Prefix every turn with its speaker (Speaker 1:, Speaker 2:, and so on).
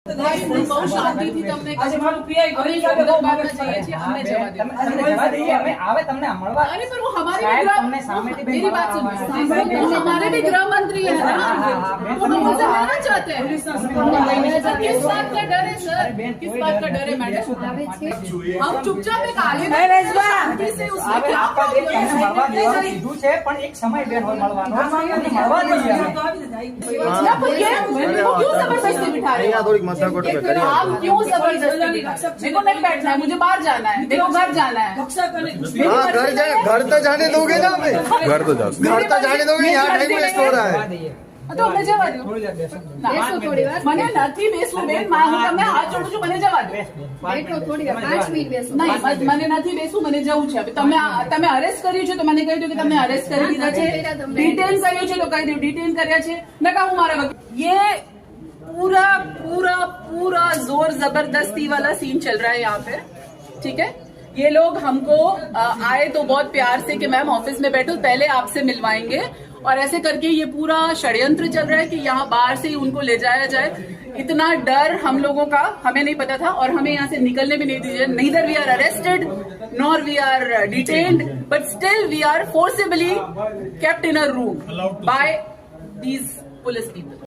Speaker 1: બહુ શાંતિથી તમને આજે મારું પીઆઈ ઘણી વખત બાબત જઈએ છીએ અમને જવા દો
Speaker 2: અમે આવે તમને મળવા
Speaker 1: अरे पर वो हमारे भी
Speaker 2: તમને सामेથી
Speaker 1: मेरी बात सुनो हमारे भी गृह मंत्री है ना वो हमसे मिलना चाहते हैं किस बात का डर है सर किस बात का डर है मैडम हम चुपचाप एक आगे शांति से उसमें क्या
Speaker 2: મળવા દીધું છે પણ એક સમય બેન હોય મળવાનો મળવા દઈએ
Speaker 1: क्यों जबरदस्ती बिठा रहे हो आप क्यों जबरदस्ती मेरे को नहीं बैठना है मुझे बाहर जाना है मेरे को घर जाना है
Speaker 3: घर तो जाने दोगे ना हमें घर तो जाने दोगे यहाँ टाइम वेस्ट हो रहा है
Speaker 1: તો અમને જવા દો મને નથી બેસવું બેન હું તમને હાથ જોડું છું મને જવા દો નહીં મને નથી બેસવું મને જવું છે હવે તમે અરેસ્ટ કર્યું છે તો મને કહી દો કે તમે અરેસ્ટ કરી દીધા છે ડિટેન કર્યું છે તો કહી દો ડિટેન કર્યા છે નકા હું મારા ये पूरा पूरा पूरा जोर जबरदस्ती वाला सीन चल रहा है यहाँ पे ठीक है ये लोग हमको आए तो बहुत प्यार से कि मैम ऑफिस में बैठो पहले आपसे मिलवाएंगे और ऐसे करके ये पूरा षड्यंत्र चल रहा है कि यहाँ बाहर से ही उनको ले जाया जाए इतना डर हम लोगों का हमें नहीं पता था और हमें यहाँ से निकलने भी नहीं दीजिए neither we are arrested nor we are detained but still we are forcibly kept in a room by these police people